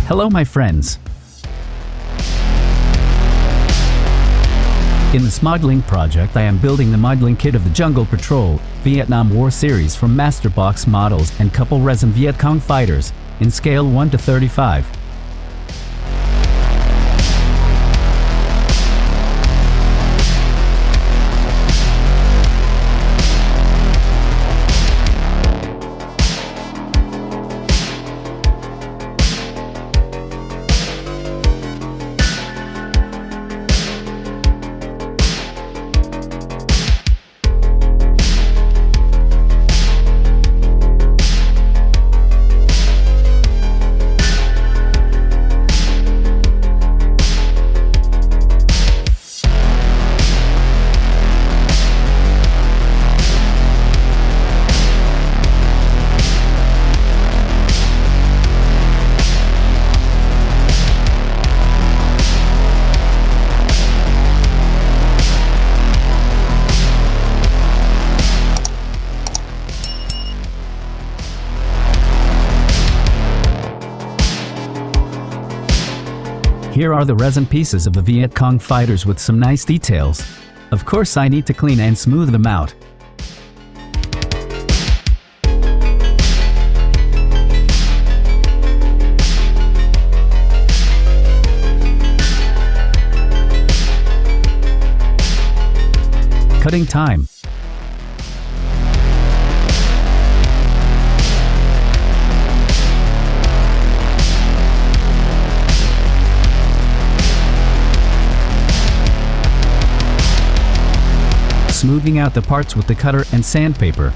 Hello my friends. In this modeling project I am building the modeling kit of the Jungle Patrol Vietnam War series from master box models and couple resin Viet Cong fighters in scale 1:35. Here are the resin pieces of the Viet Cong fighters with some nice details. Of course I need to clean and smooth them out. Cutting time. Smoothing out the parts with the cutter and sandpaper.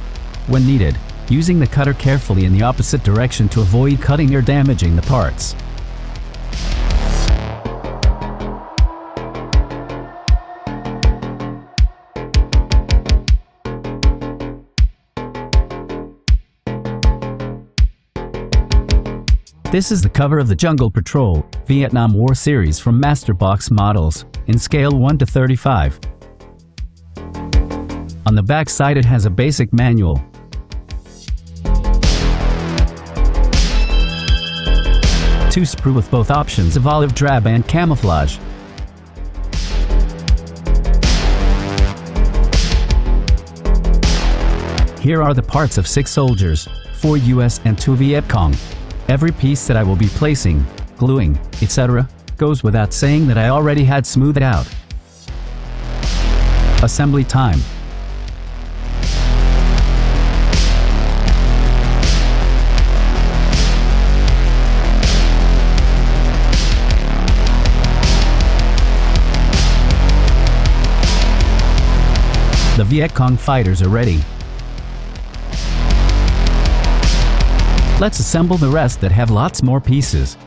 When needed, using the cutter carefully in the opposite direction to avoid cutting or damaging the parts. This is the cover of the Jungle Patrol Vietnam War series from master box models in scale 1:35. On the back side it has a basic manual. Two sprue with both options of olive drab and camouflage. Here are the parts of 6 soldiers, 4 US and 2 Viet Cong. Every piece that I will be placing, gluing, etc. goes without saying that I already had smoothed out. Assembly time. The Viet Cong fighters are ready. Let's assemble the rest that have lots more pieces.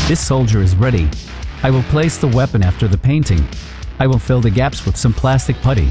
This soldier is ready. I will place the weapon after the painting. I will fill the gaps with some plastic putty.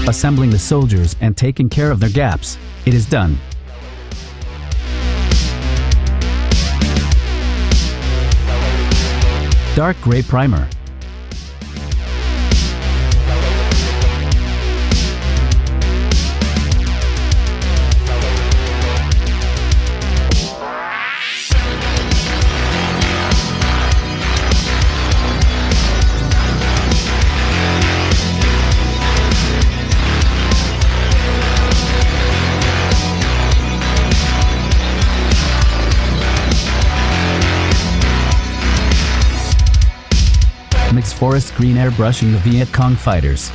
assembling the soldiers and taking care of their gaps. It is done. Dark gray primer. Mixed forest green airbrushing the Viet Cong fighters.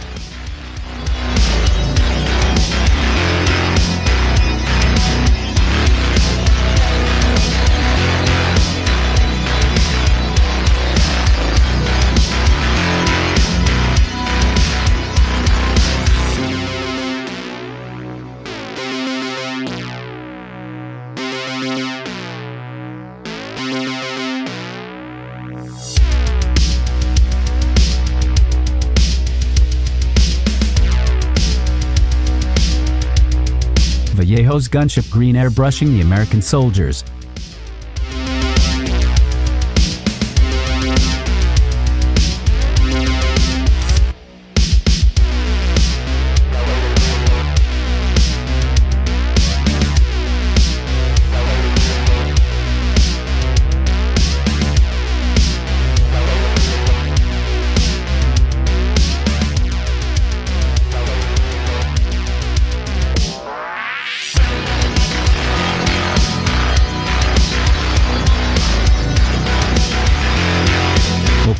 Vallejo's gunship green airbrushing the American soldiers.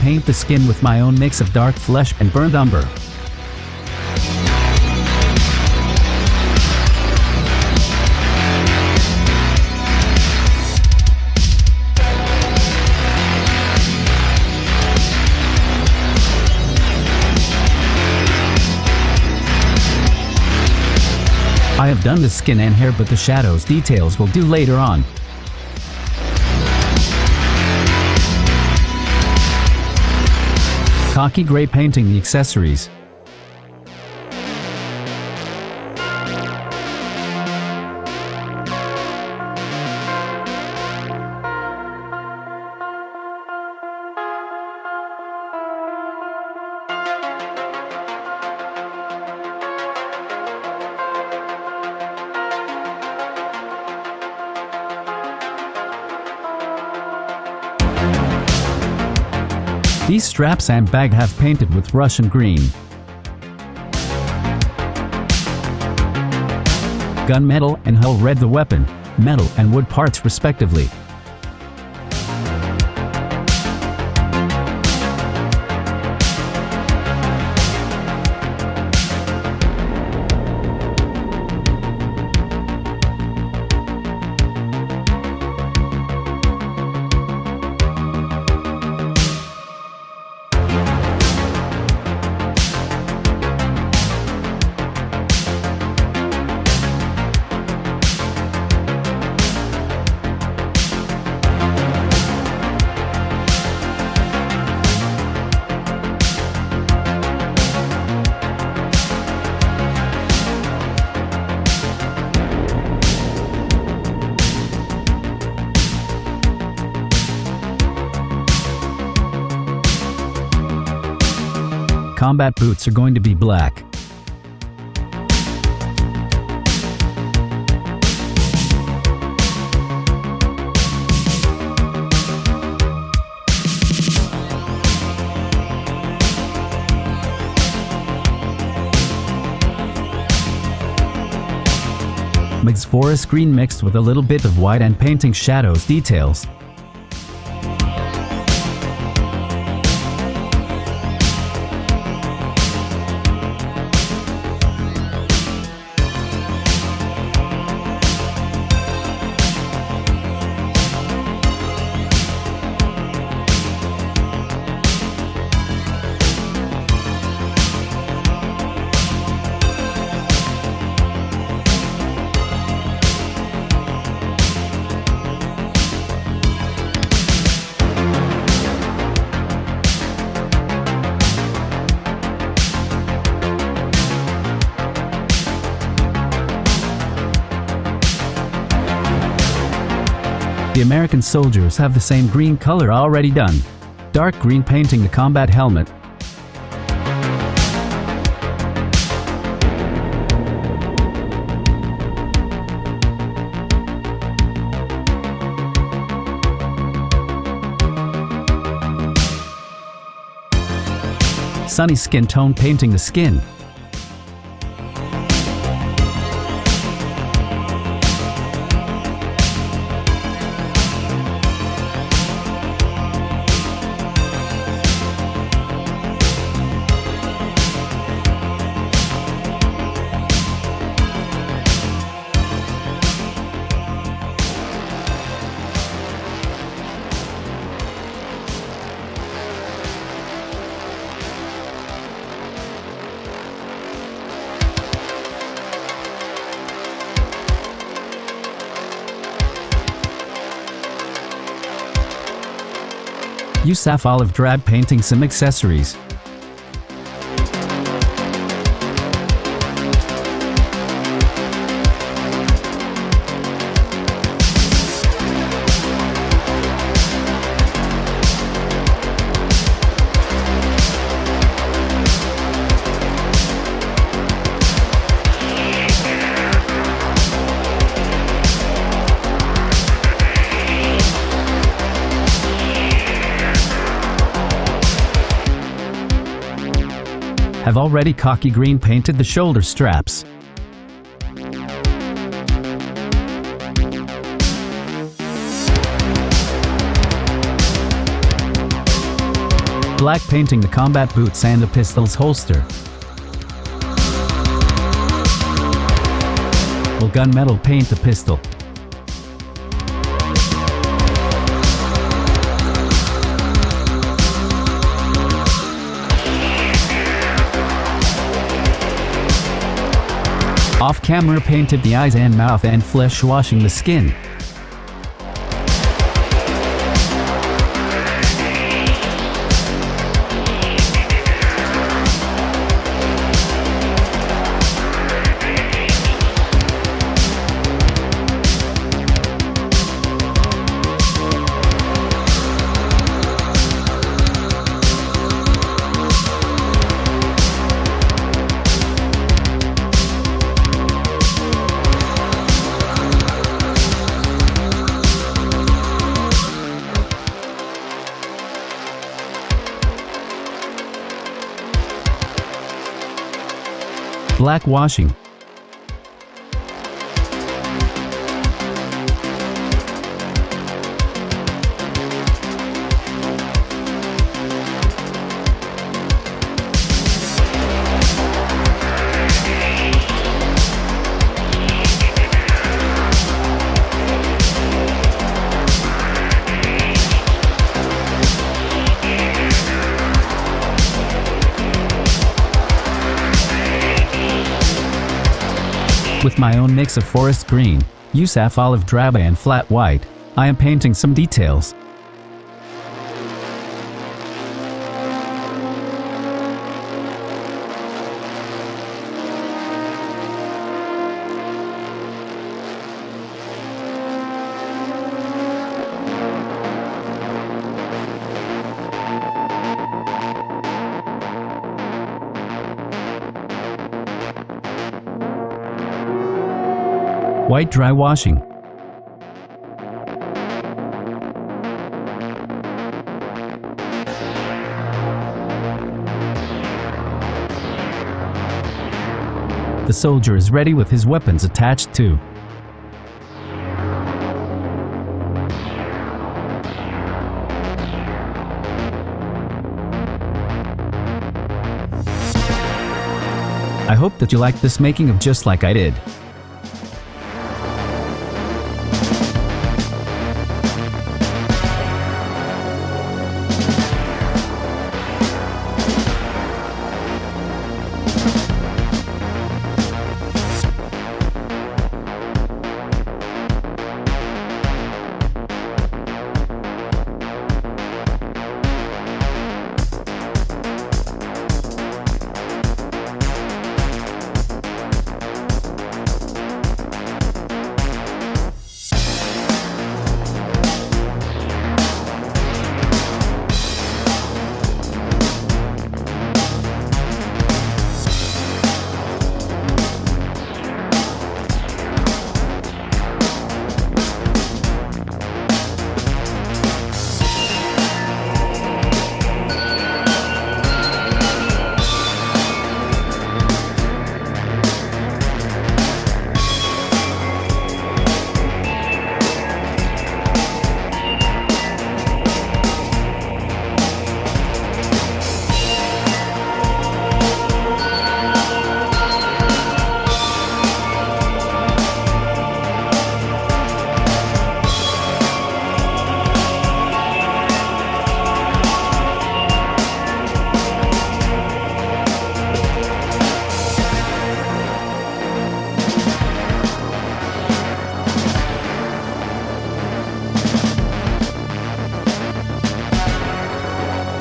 Paint the skin with my own mix of dark flesh and burnt umber. I have done the skin and hair, but the shadows details will do later on. Khaki gray painting the accessories. These straps and bag have painted with Russian green. Gunmetal and hull red the weapon, metal and wood parts respectively. Combat boots are going to be black. Mixed forest green mixed with a little bit of white and painting shadows details. The American soldiers have the same green color already done. Dark green painting the combat helmet. Sunny skin tone painting the skin. USAF olive drab painting some accessories. Have already Khaki green painted the shoulder straps. Black painting the combat boots and the pistol's holster. Will gunmetal paint the pistol. Off-camera painted the eyes and mouth and flesh washing the skin. Black washing. With my own mix of forest green, USAF olive drab and flat white, I am painting some details. White dry washing. The soldier is ready with his weapons attached too. I hope that you like this making of just like I did.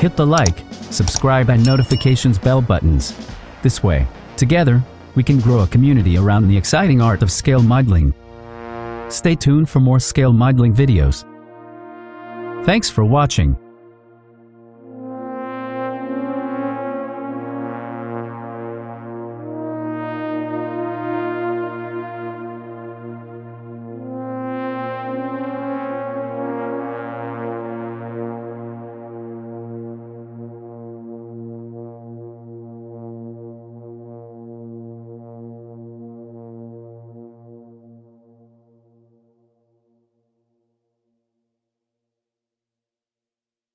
hit the like, subscribe and notifications bell buttons. This way, together, we can grow a community around the exciting art of scale modeling. Stay tuned for more scale modeling videos. Thanks for watching.